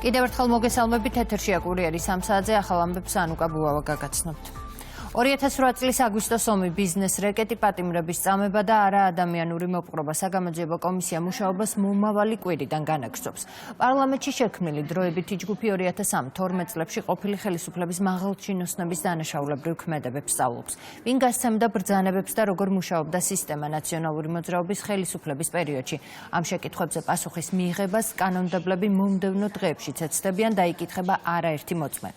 კიდევ ერთხელ მოგესალმებით, ეთერშია კურიერი 3 საათზე, ახალ ამბებს ანუკა ბუავა გაგაცნობთ. 2008 წლის აგვისტოს ომი, ბიზნეს რეკეტი, პატიმრების წამება და არაადამიანური მოპყრობა საგამოძიებო კომისია მუშაობას მომავალი კვირიდან განაგრძობს. პარლამენტში შექმნილი დროებითი ჯგუფი 2003-12 წლებში ყოფილი ხელისუფლების მაღალჩინოსნების დანაშაულებრივ ქმედებებს სწავლობს. ვინ გასცემდა ბრძანებებს და როგორ მუშაობდა სისტემა ნაციონალური მოძრაობის ხელისუფლების პერიოდში. ამ შეკითხვებზე პასუხის მიღებას კანონმდებლები მომდევნო დღეებშიც ეცდებიან, დაიკითხება არაერთი მოწმე.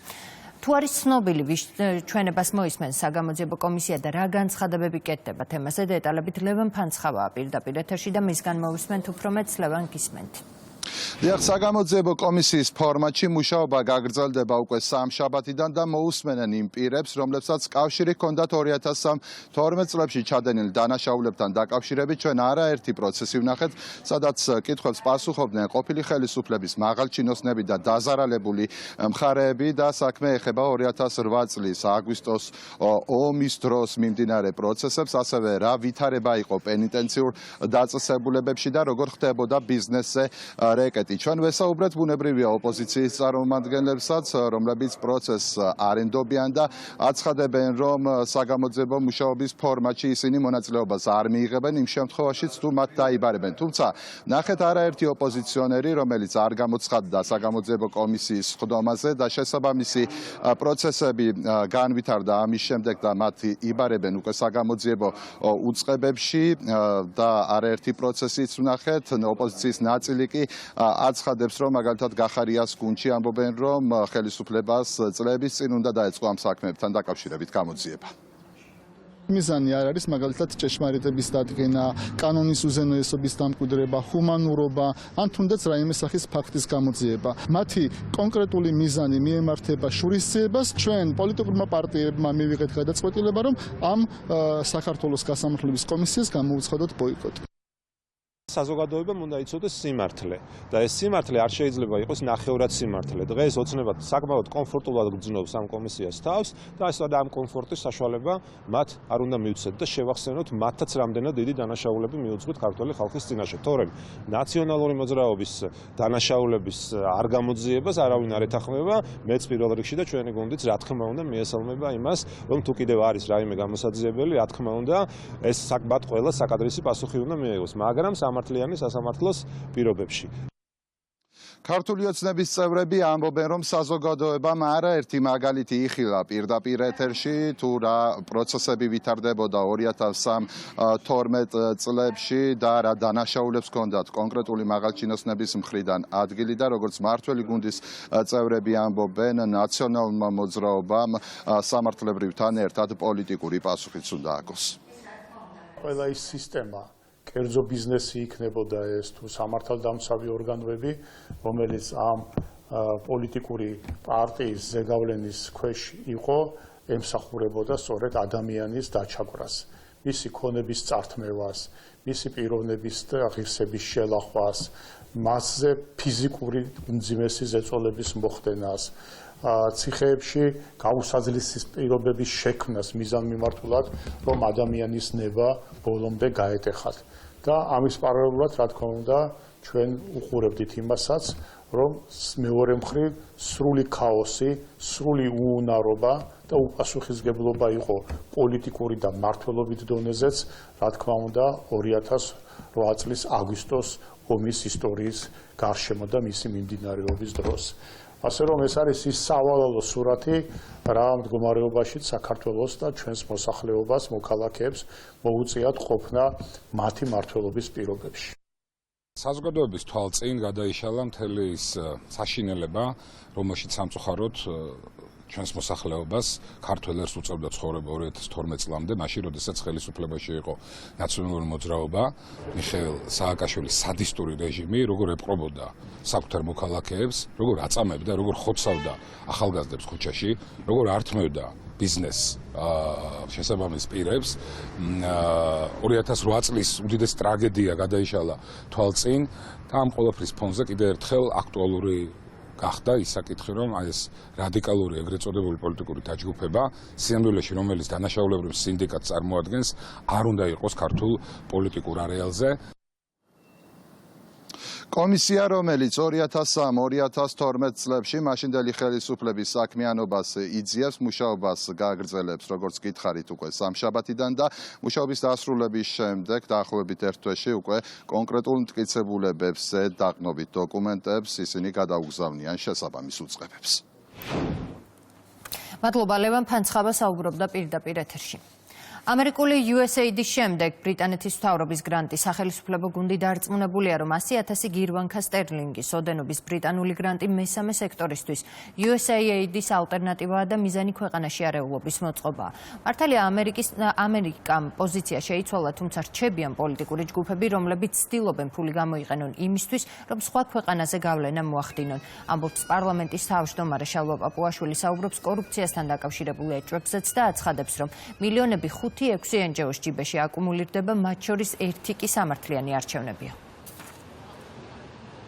თუ არის ცნობილი, ვის ჩვენებას მოისმენს საგამოძიებო კომისია და რა განცხადებები კეთდება თემაზე, დეტალებით ლევან ფანცხავაა პირდაპირ ეთერში და მისგან მოვისმენთ უფრო მეტს. ლევან, გისმენთ. დიახ, საგამოძიებო კომისიის ფორმატში მუშაობა გაგრძელდება უკვე სამშაბათიდან და მოусმენენ იმ პირებს, რომლებსაც კავშირი ჰქონდათ 2012 წლებში ჩადენილ დანაშაულებთან დაკავშირებით. ჩვენ არაერთი პროცესი ვნახეთ, სადაც კითხვებს პასუხობდნენ ყოფილი ხელისუფლების მაღალჩინოსნები და დაზარალებული მხარეები და საქმე ეხება 2008 წლის აგვისტოს ომის დროს მიმდინარე პროცესებს, ასევე რა ვითარება იყო პენიტენციურ დაწესებულებებში და როგორ ხდებოდა ბიზნესზე რეკეტი. ჩვენ ვესაუბრეთ ბუნებრივია ოპოზიციის წარმომადგენლებსაც, რომლებიც პროცესს არ ენდობიან და აცხადებენ, რომ საგამოძიებო მუშაობის ფორმატში ისინი მონაწილეობას არ მიიღებენ იმ შემთხვევაშიც, თუ მათ დაიბარებენ. თუმცა ნახეთ არაერთი ოპოზიციონერი, რომელიც არ გამოცხადდა საგამოძიებო კომისიის ხდომაზე და შესაბამისი პროცესები განვითარდა ამის შემდეგ და მათ იბარებენ უკვე საგამოძიებო უწყებებში და არაერთი პროცესიც ვნახეთ. ოპოზიციის ნაწილი კი აცხადებს, რომ მაგალითად გახარიას გუნდში ამბობენ, რომ ხელისუფლებას წლების წინ უნდა დაეწყო ამ საქმეებთან დაკავშირებით გამოძიება. მიზანი არ არის მაგალითად ჭეშმარიტების დადგენა, კანონის უზენაესობის დამკვიდრება, ჰუმანურობა, ან თუნდაც რაიმე სახის ფაქტის გამოძიება. მათი კონკრეტული მიზანი მიემართება შურისძიებას. ჩვენ პოლიტიკურმა პარტიებმა მივიღეთ გადაწყვეტილება, რომ ამ საქართველოს გასამართლების კომისიას გამოუცხადოთ ბოიკოტი. საზოგადოებამ უნდა იცოდეს სიმართლე და ეს სიმართლე არ შეიძლება იყოს ნახევრად სიმართლე. დღეს ოცნებად საკმაოდ კომფორტულად გრძნობს ამ კომისიას თავს და ეს ამ კომფორტის საშუალება მათ არ უნდა მივცეთ და შევახსენოთ მათაც რამდენად დიდი დანაშაულები მიუძღვით ქართული ხალხის წინაშე. თორემ ნაციონალური მოძრაობის დანაშაულების არ გამოძიებას არავინ არ ეთანხმება, მეც პირველ რიგში და ჩვენი გუნდიც რა თქმა უნდა მიესალმება იმას, რომ თუ კიდევ არის რაიმე გამოსაძიებელი, რა თქმა უნდა ეს საკმაოდ ყველა საკადრისი პასუხი უნდა მიიღოს, მაგრამ სამართლიანი სასამართლოს პირობებში. ქართული ოცნების წევრები ამბობენ, რომ საზოგადოებამ არაერთი მაგალითი იხილა პირდაპირ ეთერში, თუ რა პროცესები ვითარდებოდა 2012 წლებში და რა დანაშაულებს ჰქონდათ კონკრეტული მაღალჩინოსნების მხრიდან ადგილი და როგორც მართველი გუნდის წევრები ამბობენ, ნაციონალურმა მოძრაობამ სამართლებრივთან ერთად პოლიტიკური პოლიტიკურიც უნდა აქვს. ყველა ის სისტემა კერძო ბიზნესი იქნებოდა ეს თუ სამართალდამცავი ორგანოები, რომელიც ამ პოლიტიკური პარტიის ზეგავლენის ქვეშ იყო, ემსახურებოდა სწორედ ადამიანის დაჩაგვრას, მისი ქონების წართმევას, მისი პიროვნების და ღირსების შელახვას, მასზე ფიზიკური უმძიმესი ზეწოლების მოხდენას, ციხეებში გაუსაძლისი პირობების შექმნას მიზანმიმართულად, რომ ადამიანის ნება ბოლომდე გაეტეხათ. და ამის პარალელურად, რა თქმა უნდა, ჩვენ უყურებდით იმასაც, რომ მეორე მხრივ სრული ქაოსი, სრული უუნარობა და უპასუხისმგებლობა იყო პოლიტიკური და მმართველობით დონეზეც, რა თქმა უნდა, 2008 წლის აგვისტოს ომის ისტორიის გარშემო და მისი მიმდინარეობის დროს. ასე რომ ეს არის ის სავალალო სურათი, რა მდგომარეობაში საქართველოს და ჩვენს მოსახლეობას, მოქალაქეებს მოუწიათ ყოფნა მათი მმართველობის პირობებში. საზოგადოების თვალწინ გადაიშალა მთელი ის საშინელება, რომელშიც სამწუხაროდ ჩვენს მოსახლეობას ქართველებს უწევდა ცხოვრება 2012 წლამდე, მაშინ როდესაც ხელისუფლებაში იყო ნაციონალური მოძრაობა, მიხეილ სააკაშვილის სადისტური რეჟიმი, როგორ ეპყრობოდა საკუთარ მოქალაქეებს, როგორ აწამებდა, როგორ ხოცავდა ახალგაზრდებს ქუჩაში, როგორ ართმევდა ბიზნესს შესაბამის პირებს. 2008 წლის უდიდესი ტრაგედია გადაიშალა თვალწინ და ამ ყველაფრის ფონზე კიდევ ერთხელ აქტუალური გახდა ის საკითხი, რომ ეს რადიკალური ეგრეთ წოდებული პოლიტიკური დაჯგუფება, სინამდვილეში რომელიც დანაშაულებრივ სინდიკატს წარმოადგენს, არ უნდა იყოს ქართულ პოლიტიკურ არეალზე. კომისია, რომელიც 2003-2012 წლებში მაშინდელი ხელისუფლების საქმიანობას იძიებს, მუშაობას გააგრძელებს, როგორც გითხარით უკვე სამშაბათიდან და მუშაობის დასრულების შემდეგ დაახლოებით ერთ თვეში უკვე კონკრეტულ მტკიცებულებებზე დაყრდნობით დოკუმენტებს ისინი გადაუგზავნიან შესაბამის უწყებებს. მადლობა ლევან ფანცხაბა საუბრობდა პირდაპირ ეთერში. ამერიკული USAID-ის შემდეგ ბრიტანეთის მთავრობის გრანტი სახელისუფლებო გუნდი დარწმუნებულია, რომ 100,000 გირვანქა სტერლინგის ოდენობის ბრიტანული გრანტი მესამე სექტორისთვის USAID-ის ალტერნატივაა და მიზანი ქვეყანაში არეულობის მოწყობაა. მართალია ამერიკამ პოზიცია შეიცვალა, თუმცა რჩებიან პოლიტიკური ჯგუფები, რომლებიც ცდილობენ ფული გამოიყენონ იმისთვის, რომ სხვა ქვეყანაზე გავლენა მოახდინონ. ამბობს პარლამენტის თავმჯდომარე შალვა პაპუაშვილი, საუბრობს კორუფციასთან დაკავშირებულ ეჭვებზეც და აცხადებს, რომ მილიონები 5-6 NGO-ს ჯიბეში აკუმულირდება, მათ შორის ერთი კი სამართლიანი არჩევნებია.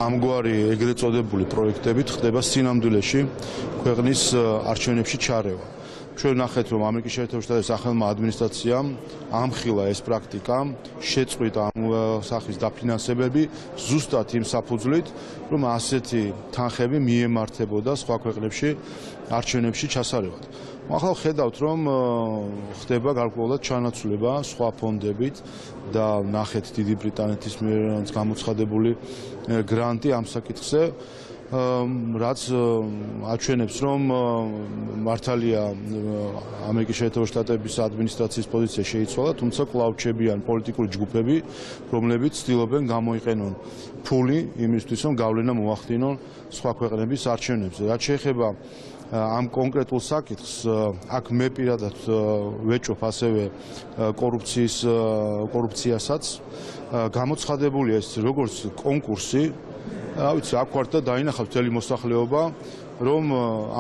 ამგვარი ეგრეთ წოდებული პროექტებით ხდება სინამდვილეში ქვეყნის არჩევნებში ჩარევა. ჩვენ ვნახეთ, რომ ამერიკის შეერთებულ შტატების სახელმწიფო ადმინისტრაციამ ამხილა ეს პრაქტიკა, შეწყვიტა ამ სახის დაფინანსებები ზუსტად იმ საფუძვლით, რომ ასეთი თანხები მიემართებოდა სხვა ქვეყნებში არჩევნებში ჩასარევად. ახლა ხედავთ, რომ ხდება გარკვეულად ჩანაცვლება სხვა ფონდებით და ნახეთ დიდი ბრიტანეთის მიერ გამოცხადებული გრანტი ამ საკითხზე, რაც აჩვენებს, რომ მართალია ამერიკის შეერთებულ შტატების ადმინისტრაციის პოზიცია შეიცვალა, თუმცა კვლავ რჩებიან პოლიტიკური ჯგუფები, რომლებიც ცდილობენ გამოიყენონ ფული იმისთვის, რომ გავლენა მოახდინონ სხვა ქვეყნების არჩევნებზე. რაც შეეხება ამ კონკრეტულ საკითხს, აქ მე პირადად ვეჭვობ ასევე კორუფციასაც. გამოცხადებულია ეს როგორც კონკურსი, რა ვიცი, აქ ვარ და დაინახავთ მთელი მოსახლეობა, რომ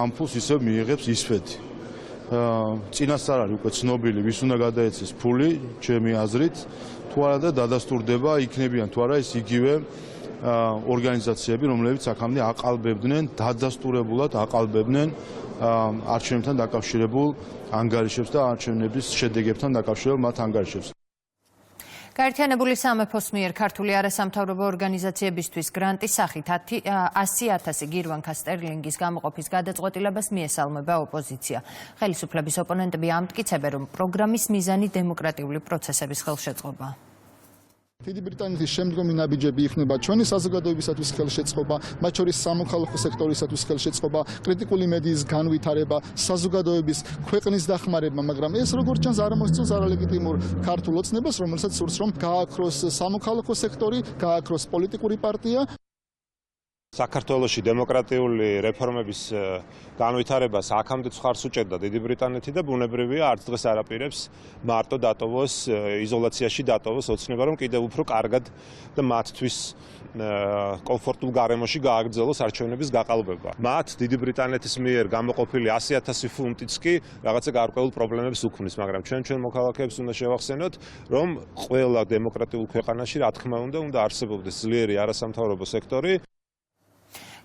ამ ფულს ისევ მიიღებს ისვეთი. წინასწარ არის უკვე ცნობილი, ვის უნდა გადაეცეს ფული, ჩემი აზრით, თუ არა და დადასტურდება, იქნებიან თუ არა ეს იგივე ორგანიზაციები, რომლებიც აქამდე აყალბებდნენ, დადასტურებულად აყალბებდნენ არჩევნებთან დაკავშირებულ ანგარიშებს და არჩევნების შედეგებთან დაკავშირებულ მათ ანგარიშებს. გაერთიანებული სამეფოს მიერ ქართული არასამთავრობო ორგანიზაციებისთვის გრანტის სახით 100,000 გირვანქა სტერლინგის გამოყოფის გადაწყვეტილებას მიესალმება ოპოზიცია. ხელისუფლების ოპონენტები ამტკიცებენ, რომ პროგრამის მიზანი დემოკრატიული პროცესების ხელშეწყობაა. დიდი ბრიტანეთის შემდგომი ნაბიჯები იქნება ჩვენი საზოგადოებისათვის ხელშეწყობა, მათ შორის სამოქალაქო სექტორისათვის ხელშეწყობა, კრიტიკული მედიის განვითარება, საზოგადოების ქვეყნის დახმარება, მაგრამ ეს როგორც ჩანს არ მოსწონს არალეგიტიმურ ქართულ ოცნებას, რომელსაც სურს რომ გააქროს სამოქალაქო სექტორი, გააქროს პოლიტიკური პარტია. საქართველოში დემოკრატიული რეფორმების განვითარებას აქამდე ხარს უჭერდა დიდი ბრიტანეთი და ბუნებრივია არც დღეს არ აპირებს მარტო დატოვოს, იზოლაციაში დატოვოს ოცნება, რომ კიდევ უფრო კარგად და მათთვის კომფორტულ გარემოში გააგრძელოს არჩევნების გაყალბება. მათ დიდი ბრიტანეთის მიერ გამოყოფილი 100,000 ფუნტიც კი რაღაცა გარკვეულ პრობლემებს უქმნის, მაგრამ ჩვენ მოქალაქეებს უნდა შევახსენოთ, რომ ყველა დემოკრატიულ ქვეყანაში, რა თქმა უნდა არსებობდეს ძლიერი არასამთავრობო სექტორი.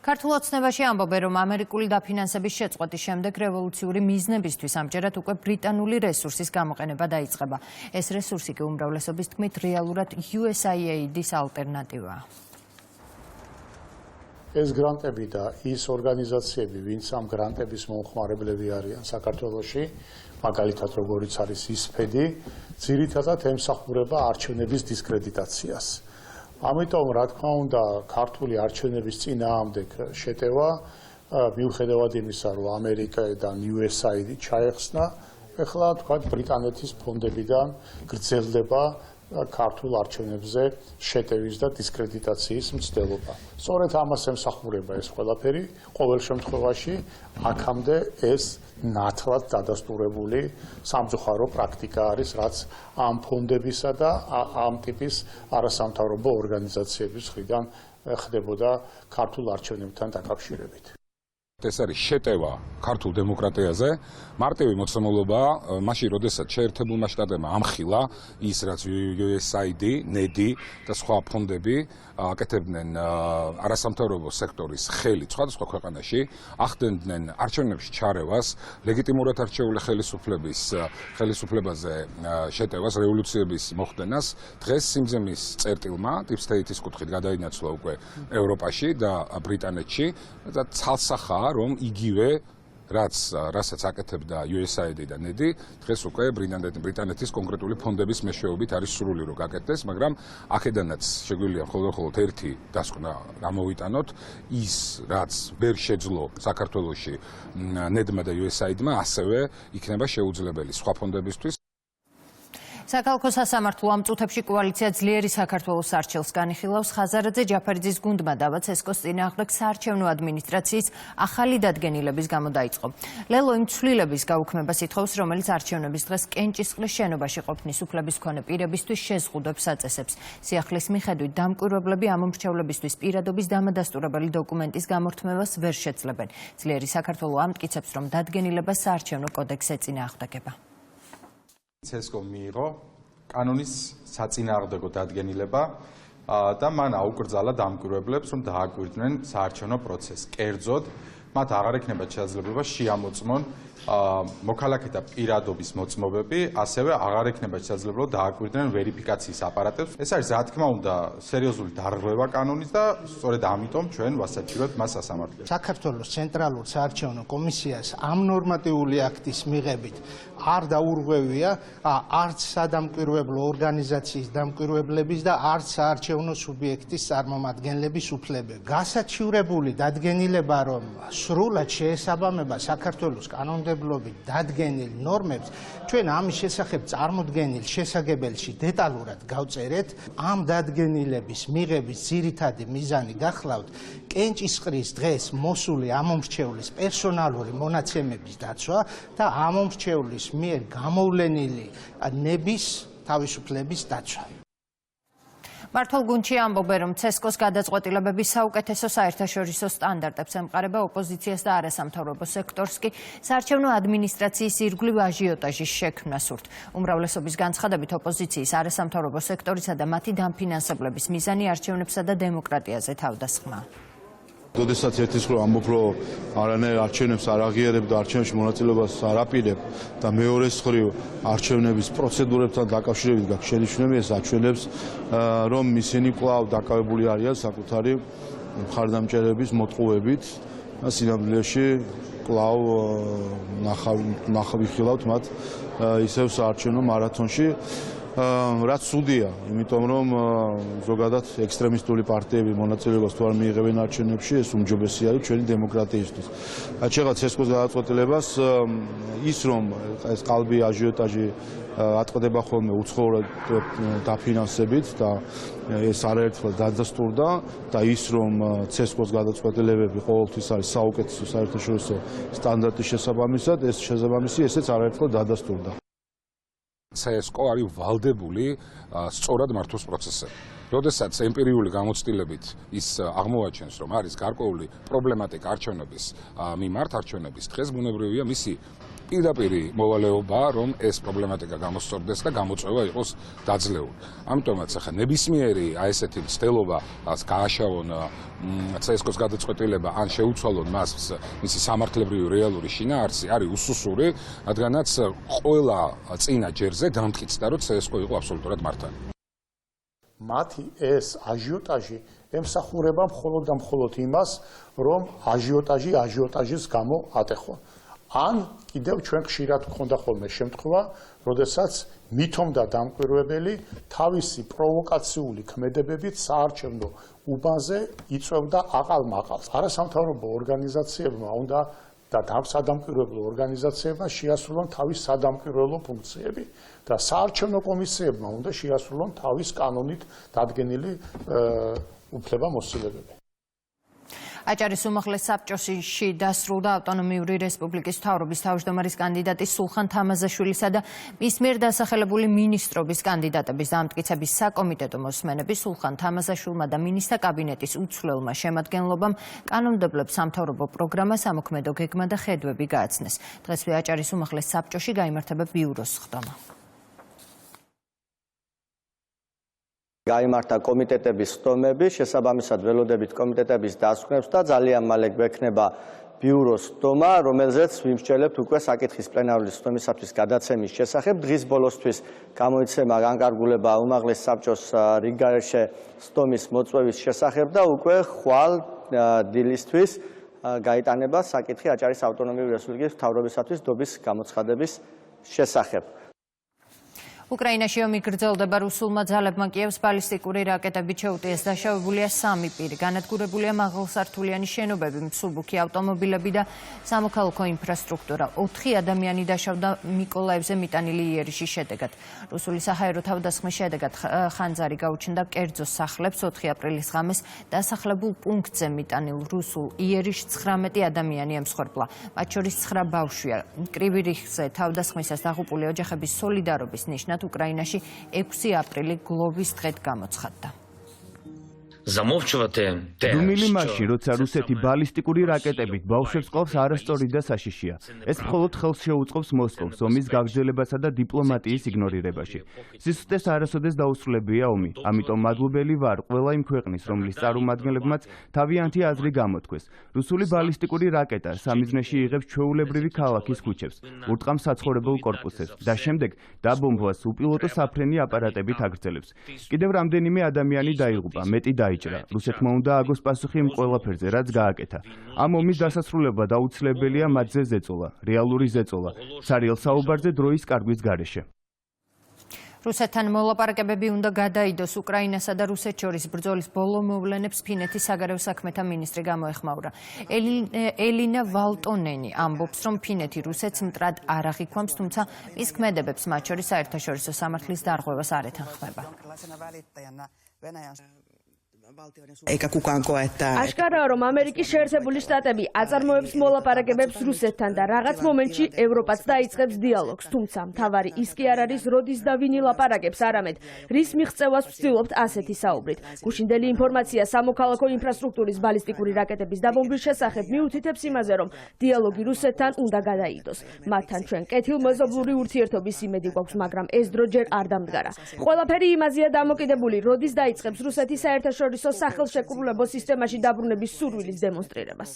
ქართულ ოცნებაში ამბობენ, რომ ამერიკული დაფინანსების შეწყვეტის შემდეგ რევოლუციური მიზნებისთვის ამჯერად უკვე ბრიტანული რესურსის გამოყენება დაიწყება. ეს რესურსი კი უმრავლესობის თქმით რეალურად USAID-ის ალტერნატივაა. ეს გრანტები და ის ორგანიზაციები, ვინც ამ გრანტების მომხმარებლები არიან საქართველოში, მაგალითად როგორიც არის ისფედი, ძირითადად ემსახურება არჩევნების დისკრედიტაციას. ამიტომ, რა თქმა უნდა, ქართული არჩევნების წინააღმდეგ შეტევა, მიუხედავად იმისა, რომ ამერიკიდან USAID ჩაეხსნა, ეხლა თქვა ბრიტანეთის ფონდებიდან გრძელდება ქართულ არჩევნებზე შეტევის და დისკრედიტაციის მცდელობა. სწორედ ამას ემსახურება ეს ყველაფერი, ყოველ შემთხვევაში აქამდე ეს ნათლად დადასტურებული სამწუხარო პრაქტიკა არის, რაც ამ ფონდებისა და ამ ტიპის არასამთავრობო ორგანიზაციების მხრიდან ხდებოდა ქართულ არჩევნებთან დაკავშირებით. ეს არის შეტევა ქართულ დემოკრატიაზე, მარტივი მოცემულობაა, მაშინ როდესაც შეერთებულმა შტატებმა ამხილა ის რაც USAID, NEDI და სხვა ფონდები აკეთებდნენ არასამთავრობო სექტორის ხელით სხვადასხვა ქვეყანაში, ახდენდნენ არჩევნებში ჩარევას, ლეგიტიმურად არჩეული ხელისუფლებაზე შეტევას, რევოლუციების მოხდენას, დღეს სიმძიმის წერტილმა Deep State-ის კუთხით გადაინაცვლა უკვე ევროპაში და ბრიტანეთში და ცალსახაა რომ იგივე რასაც აკეთებდა USAID და NEDI, დღეს უკვე ბრიტანეთის კონკრეტული ფონდების მეშვეობით არის სრული რომ გაკეთდეს, მაგრამ აქედანაც შეგვიძლია მხოლოდ ერთი დასკვნა გამოვიტანოთ, ის რაც ვერ შეძლო საქართველოში NEDI-მა და USAID-მა, ასევე იქნება შეუძლებელი სხვა ფონდებისთვის. საქალაქო სასამართლო ამ წუთებში კოალიცია ძლიერი საქართველოს არჩეულს განიხილავს. ხაზარაძე ჯაფარიძის გუნდმა დავა ცესკოს წინააღმდეგ საარჩევნო ადმინისტრაციის ახალი დადგენილების გამო დაიწყო. ლელო იმ ცვლილების გაუქმებას ითხოვს, რომელიც არჩევნების დღეს კენჭისყრის შენობაში ყოფნის უფლების მქონე პირებისთვის შეზღუდვებს აწესებს. სიახლის მიხედვით დამკვირვებლები ამ მომრჩევლებისთვის პირადობის დამადასტურებელი დოკუმენტის გამორთმევას ვერ შეძლებენ. ძლიერი საქართველო ამტკიცებს, რომ დადგენილება საარჩევნო კოდექსს ეწინააღმდეგება. ცესკომ მიიღო კანონის საწინააღმდეგო დადგენილება და მან აუკრძალა დამკვირვებლებს, რომ დააკვირდნენ საარჩევნო პროცესს. კერძოდ, მათ აღარ ექნება შესაძლებლობა შეამოწმონ მოქალაქეთა პირადობის მოწმობები, ასევე აღარ ექნება შესაძლებლობა დააკვირდნენ ვერიფიკაციის აპარატებს. ეს არის, რა თქმა უნდა, სერიოზული დარღვევა კანონის და სწორედ ამიტომ ჩვენ ვასაჩივრებთ მას სასამართლოში. საქართველოს ცენტრალურ საარჩევნო კომისიას ამ ნორმატიული აქტის მიღებით არ დაურღვევია არც სადამკვირვებლო ორგანიზაციის დამკვირვებლების და არც საარჩევნო სუბიექტის წარმომადგენლების უფლებები. გასაჩივრებული დადგენილება, რომ სრულად შეესაბამება საქართველოს კანონმდებლობით დადგენილ ნორმებს, ჩვენ ამის შესახებ წარმოდგენილ შესაგებელში დეტალურად გავწერეთ. ამ დადგენილების მიღების ძირითადი მიზანი გახლავთ კენჭისყრის დღეს მოსული ამომრჩევლის პერსონალური მონაცემების დაცვა და ამომრჩევლის მიერ გამოვლენილი ნების თავისუფლების დაცვა. მართლ გუნდში ამბობენ, რომ ცესკოს გადაწყვეტილებები საუკეთესო საერთაშორისო სტანდარტებს ემყარება ოპოზიციას და არასამთავრობო სექტორს კი საარჩევნო ადმინისტრაციის ირგვლივ აჟიოტაჟის შექმნა სურთ. უმრავლესობის განცხადებით ოპოზიციის არასამთავრობო სექტორისა და მათი დამფინანსებლების მიზანი არჩევნებსა და დემოკრატიაზე თავდასხმაა. როდესაც ერთის მხრივ ამბობ, რომ არანაირ არჩევნებს არ აღიარებ და არჩევნებში მონაწილეობას არ აპირებ და მეორეს მხრივ არჩევნების პროცედურებთან დაკავშირებით გაქვს შენიშვნები, ეს აჩვენებს, რომ ისინი კვლავ დაკავებული არიან საკუთარი მხარდამჭერების მოტყუებით და სინამდვილეში კვლავ ნახავთ მათ ისევ საარჩევნო მარათონში. რაც ცუდია, იმიტომ რომ ზოგადად ექსტრემისტული პარტიები მონაწილეობას თუ არ მიიღებენ არჩევნებში, ეს უმჯობესი არის ჩვენი დემოკრატიისთვის. შეღაც ცესკოს გადაწყვეტილებას ის რომ ეს ყალბი აჟიოტაჟი ატყდება ხოლმე უცხოურად დაფინანსებით და ეს არაერთხელ დადასტურდა და ის რომ ცესკოს გადაწყვეტილებები ყოველთვის არის საუკეთესო საერთაშორისო სტანდარტის შესაბამისად, ეს შესაბამისი ესეც არაერთხელ დადასტურდა. CSKO არის ვალდებული სწორად მართოს პროცესზე. როდესაც ემპირიული გამოცდილებით ის აღმოაჩენს, რომ არის გარკვეული პრობლემატიკა არჩევნების მიმართ არჩევნების დღეს ბუნებრივია მისი პირდაპირი მოვალეობა, რომ ეს პრობლემატიკა გამოსწორდეს და გამოწვევა იყოს დაძლეული. ამიტომაც ახლა ნებისმიერი ესეთი მცდელობა გააშავონ CSKO-ს გადაწყვეტილება ან შეუცვალონ მას მისი სამართლებრივი რეალური შინაარსი არის უსუსური, რადგანაც ყველა წინა ჯერზე დამტკიცდა, რომ CSKO იყო აბსოლუტურად მართალი. მათი ეს აჟიოტაჟი ემსახურება მხოლოდ და მხოლოდ იმას, რომ აჟიოტაჟის გამო ატეხონ. ან კიდევ ჩვენ ხშირად გქონდა ხოლმე შემთხვევა, როდესაც მithomda დამკვირვებელი თავისი პროვოკაციული ქმედებებით საარჩევნო უბანზე იწვევდა აყალ-მაყალს. არასამთავრობო ორგანიზაციებმა უნდა და სადამკვირვებლო ორგანიზაციებმა შეასრულონ თავის სადამკვირვებლო ფუნქციები და საარჩევნო კომისიებმა უნდა შეასრულონ თავის კანონით დადგენილი უფლება-მოსილებები. აჭარის უმაღლეს საბჭოში დასრულდა ავტონომიური რესპუბლიკის მთავრობის თავმჯდომარის კანდიდატის სულხან თამაზაშვილისა და მის მიერ დასახელებული მინისტრობის კანდიდატების დამტკიცების საკომიტეტო მოსმენები სულხან თამაზაშვილმა და მინისტრთა კაბინეტის უცვლელმა შემადგენლობამ კანონმდებლებს სამთავრობო პროგრამა, სამოქმედო გეგმა და ხედვები გააცნეს. დღესვე აჭარის უმაღლეს საბჭოში გაიმართება ბიუროს სხდომა. გაიმართა კომიტეტების სხდომები, შესაბამისად ველოდებით კომიტეტების დასკვნებს და ძალიან მალე გვექნება ბიუროს სხდომა, რომელზეც ვიმსჯელებთ უკვე საკითხის პლენარული სხდომისათვის გადაცემის შესახებ. დღის ბოლოსთვის გამოიცემა განკარგულება უმაღლეს საბჭოს რიგგარეშე სხდომის მოწვევის შესახებ და უკვე ხვალ დილისთვის გაიტანება საკითხი აჭარის ავტონომიური რესპუბლიკის მთავრობისათვის დობის გამოცხადების შესახებ. უკრაინაში ომი გრძელდება, რუსულმა ძალებმა კიევს ბალისტიკური რაკეტებით შეუტიეს, დაშავებულია 3 პირი. განადგურებულია მაღალსართულიანი შენობები, მსუბუქი ავტომობილები და სამოქალაქო ინფრასტრუქტურა. 4 ადამიანი დაშავდა მიკოლაევზე მიტანილი იერიშის შედეგად. რუსული საჰაერო თავდასხმის შედეგად ხანძარი გაუჩნდა კერძო სახლებს. 4 აპრილის ღამეს დასახლებულ პუნქტზე მიტანილ რუსულ იერიშს 19 ადამიანი ემსხვერპლა. მათ შორის 9 ბავშვია. კრივი რიხზე თავდასხმისას დაღუპული ოჯახების სოლიდარობის ნიშნად უკრაინაში 6 აპრილი გლოვის დღედ გამოცხადდა. დუმილი მასში, როცა რუსეთი ბალისტიკური რაკეტებით ბავშვებს ყავს, არასწორი და საშიშია. ეს მხოლოდ ხელს შეუწყობს მოსკოვს ომის გაგრძელებასა და დიპლომატიის იგნორირებაში. სისუსტეს არასოდეს დაუსრულებია ომი, ამიტომ მადლობელი ვარ ყველა იმ ქვეყნის, რომლის წარმომადგენლებმაც თავიანთი აზრი გამოთქვეს. რუსული ბალისტიკური რაკეტა სამიზნეში იღებს ჩვეულებრივი ქალაქის ქუჩებს, ურტყამს საცხოვრებელ კორპუსებს და შემდეგ დაბომბვას უპილოტო საფრენი აპარატებით აგრძელებს. კიდევ რამდენიმე ადამიანი დაიღუპა, მეტი რუსეთმა უნდა აგოს პასუხი იმ ყველაფერზე, რაც გააკეთა. ამ ომის დასასრულება დაუცილებელია მათზე ზეწოლა, რეალური ზეწოლა, სარიელ საუბარზე დროის კარგვის გარეშე. რუსეთთან მოლაპარაკებები უნდა გადაიდოს. უკრაინასა და რუსეთს შორის ბრძოლის ბოლო მოვლენებს ფინეთის საგარეო საქმეთა მინისტრი გამოეხმაურა. ელინა ვალტონენი ამბობს, რომ ფინეთი რუსეთს მტრად არ აღიქვამს, თუმცა ის ქმედებებს, მათ შორის საერთაშორისო სამართლის დარღვევას არ ეთანხმება. აშკარაა, რომ ამერიკის შეერთებული შტატები აწარმოებს მოლაპარაკებებს რუსეთთან და რაღაც მომენტში ევროპაც დაიწყებს დიალოგს, თუმცა მთავარი ის კი არ არის, როდის და ვინი ლაპარაკებს, არამედ რის მიღწევას ვცდილობთ ასეთი საუბრით. გუშინდელი ინფორმაცია სამოქალაქო ინფრასტრუქტურის ბალისტიკური რაკეტების დაბომბვის შესახებ მიუთითებს იმაზე, რომ დიალოგი რუსეთთან უნდა გადაიდოს. მათთან ჩვენ კეთილმეზობლური ურთიერთობის იმედი გვაქვს, მაგრამ ეს დრო ჯერ არ დამდგარა. ყველაფერი იმაზეა დამოკიდებული, როდის დაიწყებს რუსეთის საერთაშორისო სახელშეკრულებო სისტემაში დაბრუნების სურვილის დემონსტრირებას.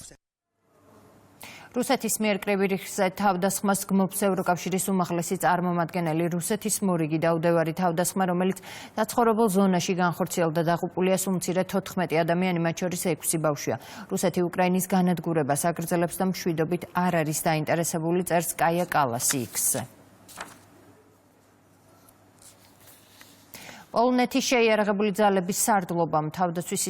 რუსეთის მიერ კრივი რიხზე თავდასხმას გმობს ევროკავშირის უმაღლესი წარმომადგენელი. რუსეთის მორიგი დაუდევარი თავდასხმა, რომელიც საცხოვრებელ ზონაში განხორციელდა, დაღუპულია სულ მცირე 14 ადამიანი, მათ შორის 6 ბავშვია. რუსეთი უკრაინის განადგურებას აგრძელებს და მშვიდობით არ არის დაინტერესებული, წერს კაია კალასი X-ზე. პოლონეთის შეიარაღებული ძალების სარდლობამ თავდაცვის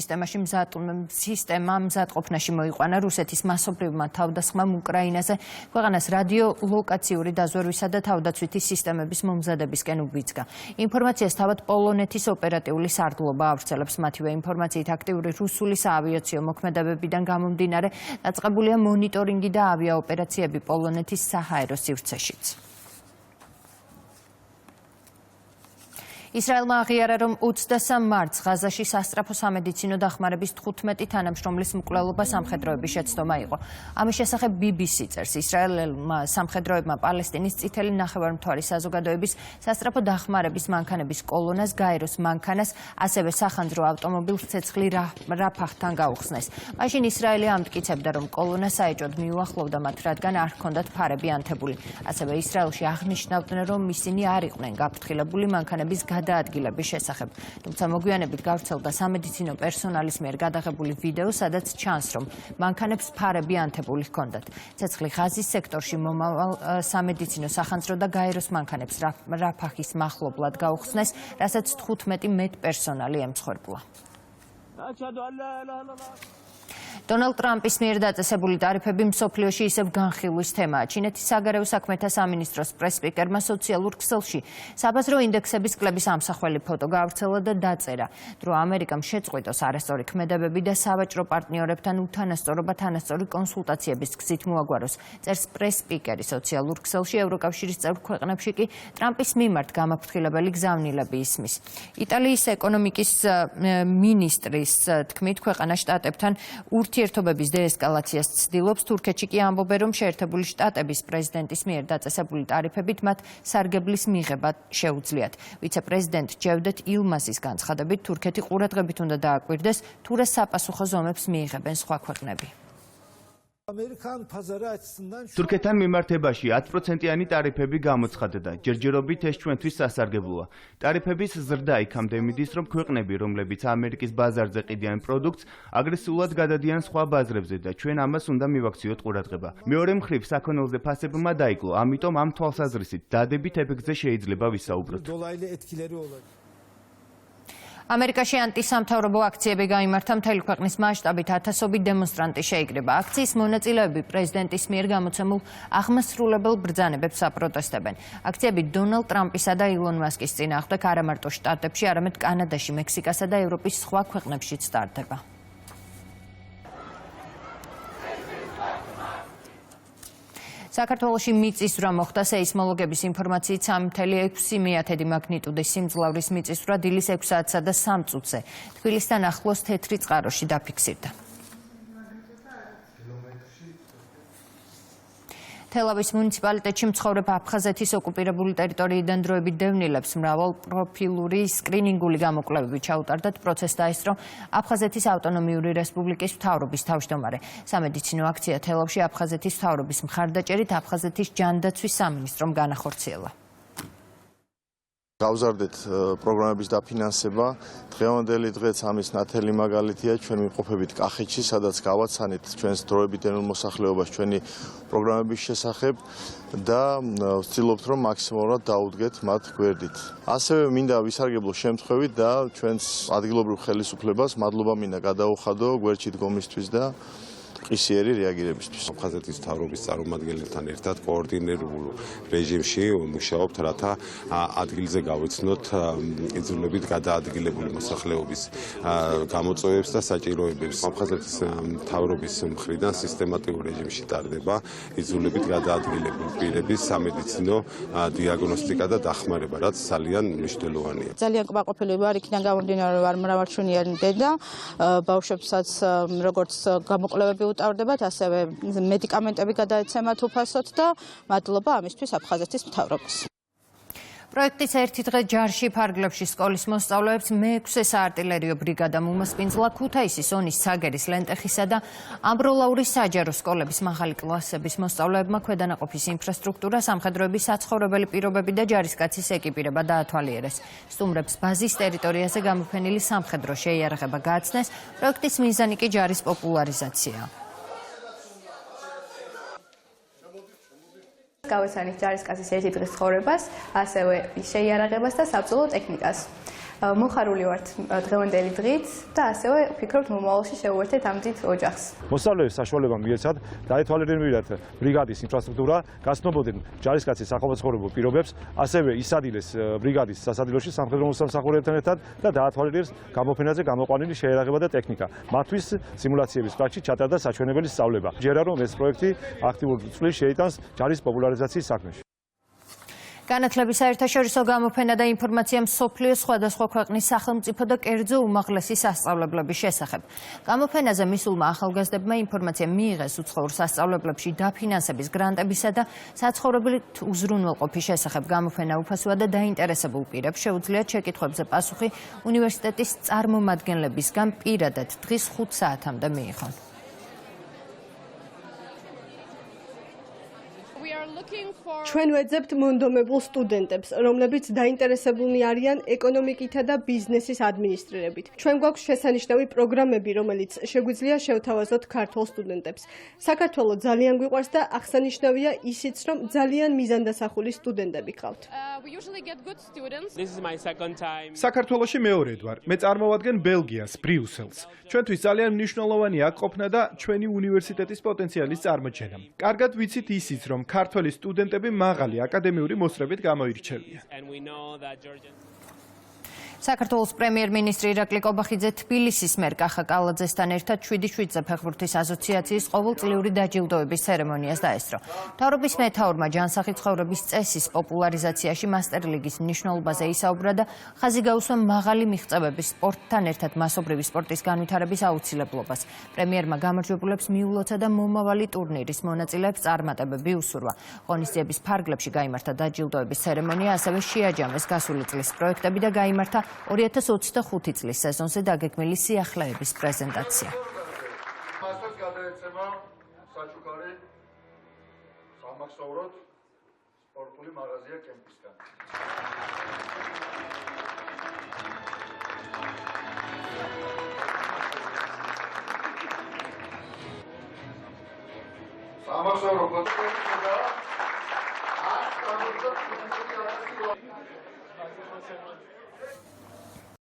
სისტემა მზადყოფნაში მოიყვანა. რუსეთის მასობრივმა თავდასხმამ უკრაინაზე ქვეყანას რადიოლოკაციური დაზვერვისა და თავდაცვითი სისტემების მომზადებისკენ უბიძგა. ინფორმაციას თავად პოლონეთის ოპერატიული სარდლობა ავრცელებს. მათივე ინფორმაციით აქტიური რუსული საავიაციო მოქმედებებიდან გამომდინარე დაწყებულია მონიტორინგი და ავიაოპერაციები პოლონეთის საჰაერო სივრცეშიც. ისრაელმა აღიარა, რომ 23 მარტს ღაზაში სასწრაფო სამედიცინო დახმარების 15 თანამშრომლის მკვლელობა სამხედროების შეცდომა იყო. ამის შესახებ BBC წერს, ისრაელმა სამხედროებმა პალესტინის წითელი ნახევარმთვარის საზოგადოების სასწრაფო დახმარების მანქანების კოლონას, გაეროს მანქანას, ასევე სახანძრო ავტომობილს ცეცხლი რაფახთან გაუხსნეს. მაშინ ისრაელი ამტკიცებდა, რომ კოლონა საეჭვოდ მიუახლოვდა მათ, რადგან არ ჰქონდათ ფარები ანთებული. ასევე ისრაელში აღნიშნავდნენ, რომ ისინი არ იყვნენ გაფრთხილებული მანქანების გადაადგილების შესახებ. თუმცა მოგვიანებით გავრცელდა სამედიცინო პერსონალის მიერ გადაღებული ვიდეო, სადაც ჩანს, რომ მანქანებს ფარები ანთებული ჰქონდათ. ცეცხლი ღაზის სექტორში მომავალ სამედიცინო სახანძრო და გაეროს მანქანებს რაფახის მახლობლად გაუხსნეს, რასაც 15 მეტპერსონალი ემსხვერპლა. დონალდ ტრამპის მიერ დაწესებული ტარიფები მსოფლიოში ისევ განხილვის თემაა. ჩინეთის საგარეო საქმეთა სამინისტროს პრეს-სპიკერმა სოციალურ ქსელში საბაზრო ინდექსების კლების ამსახველი ფოტო გაავრცელა და დაწერა, რომ ამერიკამ შეწყვიტოს არასწორი ქმედებები და სავაჭრო პარტნიორებთან უთანასწორობა თანასწორი კონსულტაციების გზით მოაგვაროს. წერს პრეს-სპიკერი სოციალურ ქსელში. ევროკავშირის წევრ ქვეყნებში კი ტრამპის მიმართ გამაფრთხილებელი გზავნილები ისმის. იტალიის ეკონომიკის მინისტრის თქმით, ქვეყანა შტატებთან ურთიერთობების დეესკალაციას ცდილობს. თურქეთში კი ამბობენ, რომ შეერთებული შტატების პრეზიდენტის მიერ დაწესებული ტარიფებით მათ სარგებლის მიღება შეუძლიათ. ვიცე-პრეზიდენტ ჯევდეთ ილმაზის განცხადებით, თურქეთი ყურადღებით უნდა დააკვირდეს, თუ რა საპასუხო ზომებს მიიღებენ სხვა ქვეყნები. თურქეთთან მიმართებაში 10%-იანი ტარიფები გამოცხადდა. ჯერჯერობით ეს ჩვენთვის სასარგებლოა. ტარიფების ზრდა იქამდე მიდის, რომ ქვეყნები, რომლებიც ამერიკის ბაზარზე ყიდიან პროდუქტს, აგრესიულად გადადიან სხვა ბაზრებზე და ჩვენ ამას უნდა მივაქციოთ ყურადღება. მეორე მხრივ, საქონელზე ფასებმა დაიკლო, ამიტომ ამ თვალსაზრისით დადებით ეფექტზე შეიძლება ვისაუბროთ. ამერიკაში ანტისამთავრობო აქციები გაიმართა მთელი ქვეყნის მასშტაბით ათასობით დემონსტრანტი შეიკრიბა. აქციის მონაწილეები პრეზიდენტის მიერ გამოცემულ აღმასრულებელ ბრძანებებს აპროტესტებენ. აქციები დონალდ ტრამპისა და ილონ მასკის წინააღმდეგ არა მარტო შტატებში, არამედ კანადაში, მექსიკასა და ევროპის სხვა ქვეყნებშიც ტარდება. საქართველოში მიწისძვრა მოხდა. სეისმოლოგების ინფორმაციით 3.6 მაგნიტუდის სიმძლავრის მიწისძვრა დილის 6 საათსა და 3 წუთზე თბილისთან ახლოს თეთრი წყაროში დაფიქსირდა. თელავის მუნიციპალიტეტში მცხოვრებ აფხაზეთის ოკუპირებული ტერიტორიიდან დროებით დევნილებს მრავალპროფილური სკრინინგული გამოკვლევები ჩაუტარდათ. პროცესს დაესწრო აფხაზეთის ავტონომიური რესპუბლიკის მთავრობის თავმჯდომარე. სამედიცინო აქცია თელავში აფხაზეთის მთავრობის მხარდაჭერით აფხაზეთის ჯანდაცვის სამინისტრომ განახორციელა. გავზარდეთ პროგრამების დაფინანსება. დღევანდელი დღეც ამის ნათელი მაგალითია ჩვენ ვიმყოფებით კახეთში, სადაც გავაცანით ჩვენს დროებით დევნილ მოსახლეობას ჩვენი პროგრამების შესახებ და ვცდილობთ, რომ მაქსიმალურად დაუდგეთ მათ გვერდით. ასევე მინდა ვისარგებლო შემთხვევით და ჩვენს ადგილობრივ ხელისუფლებას მადლობა მინდა გადაუხადო გვერდში დგომისთვის და ყისიერი რეაგირებისთვის. აფხაზეთის მთავრობის წარმომადგენლებთან ერთად კოორდინირებულ რეჟიმში მუშაობთ, რათა ადგილზე გავეცნოთ იძულებით გადაადგილებული მოსახლეობის გამოწვევებს და საჭიროებებს. აფხაზეთის მთავრობის მხრიდან სისტემატიურ რეჟიმში ტარდება იძულებით გადაადგილებული პირების სამედიცინო დიაგნოსტიკა და დახმარება, რაც ძალიან მნიშვნელოვანია. ძალიან კმაყოფილი ვარ, იქიდან გამომდინარე ვარ მრავალჩვენიანი დედა, ბავშვებსაც როგორც გამოკვლევები utavdebat, ასევე მედიკამენტები გადაეცემათ უფასოდ და მადლობა ამისთვის აფხაზეთის მთავრობას. პროექტის ერთი დღე ჯარში ფარგლებში სკოლის მოსწავლეებს მე-6 საარტილერიო ბრიგადამ უმასპინძლა ქუთაისის ონის საგერის ლენტეხისა და ამბროლაურის საჯარო სკოლების მაღალი კლასების მოსწავლეებმა ქვედანაყოფის ინფრასტრუქტურა, სამხედროების საცხოვრებელი პირობები და ჯარისკაცის ეკიპირება დაათვალიერეს. სტუმრებს ბაზის ტერიტორიაზე გამოფენილი სამხედრო შეიარაღება გააცნეს. პროექტის მიზანი კი ჯარის პოპულარიზაცია. გავეცანით ჯარისკაცის ერთი დღის ცხოვრებას, ასევე შეიარაღებას და საბრძოლო ტექნიკას. მოხარული ვართ დღევანდელი დღით და ასევე ვფიქრობთ მომავალში შევუერთდეთ ამ დიდ ოჯახს. მოსწავლეებს საშუალება მიეცათ დაეთვალიერებინათ ბრიგადის ინფრასტრუქტურა, გაცნობოდნენ ჯარისკაცის სახელმწიფო პირობებს, ასევე ისადილეს ბრიგადის სასადილოში სამხედრო მოსამსახურეებთან ერთად და დაათვალიერებს გამოფენაზე გამოყვანილი შეიარაღება და ტექნიკა. მათთვის სიმულაციების პრაქტიკაში ჩატარდა საჩვენებელი სწავლება. ჯერა რომ ეს პროექტი აქტიურ წვლილს შეიტანს ჯარის პოპულარიზაციის საქმეში. განათლების საერთაშორისო გამოფენა და ინფორმაცია მსოფლიოს სხვადასხვა ქვეყნის სახელმწიფო და კერძო უმაღლესი სასწავლებლების შესახებ. გამოფენაზე მისულმა ახალგაზრდებმა ინფორმაცია მიიღეს უცხოურ სასწავლებლებში დაფინანსების, გრანტებისა და საცხოვრებლით უზრუნველყოფის შესახებ. გამოფენა უფასოა და დაინტერესებულ პირებს შეუძლიათ შეკითხვებზე პასუხი უნივერსიტეტის წარმომადგენლებისგან პირადად დღის 5 საათამდე მიიღონ. ჩვენ ვეძებთ მონდომებულ სტუდენტებს, რომლებიც დაინტერესებულნი არიან ეკონომიკითა და ბიზნესის ადმინისტრირებით. ჩვენ გვაქვს შესანიშნავი პროგრამები, რომელიც შეგვიძლია შევთავაზოთ ქართულ სტუდენტებს. საქართველო ძალიან გვიყვარს და აღსანიშნავია ისიც, რომ ძალიან მიზანდასახული სტუდენტები გყავთ. საქართველოში მეორედ ვარ. მე წარმოვადგენ ბელგიას, ბრიუსელს. ჩვენთვის ძალიან მნიშვნელოვანია აქ ყოფნა და ჩვენი უნივერსიტეტის პოტენციალის წარმოჩენა. კარგად ვიცით ისიც, რომ ქართველი სტუდენტები მაღალი აკადემიური მოსწრებით გამოირჩევიან. საქართველოს პრემიერ-მინისტრი ირაკლი კობახიძე თბილისის მერ კახა კალაძესთან ერთად 7/7 ფეხბურთის ასოციაციის ყოველწლიური დაჯილდოების ცერემონიას დაესწრო. მთავრობის მეთაურმა ჯანსაღი ცხოვრების წესის პოპულარიზაციაში მასტერ ლიგის მნიშვნელობაზე ისაუბრა და ხაზი გაუსვა მაღალი მიღწევების სპორტთან ერთად მასობრივი სპორტის განვითარების აუცილებლობას. პრემიერმა გამარჯვებულებს მიულოცა და მომავალი ტურნირის მონაწილეებს წარმატებები უსურვა. ღონისძიების ფარგლებში გაიმართა დაჯილდოების ცერემონია, ასევე შეაჯამეს გასული წლის პროექტები და გაიმართა 2025 წლის სეზონზე დაგეგმილი სიახლეების პრეზენტაცია. მასწავლებლად გადაეცემა საჩუქარი სამახსოვროდ სპორტული მაღაზია კემპისგან. სამახსოვრო კოჩქედა აქ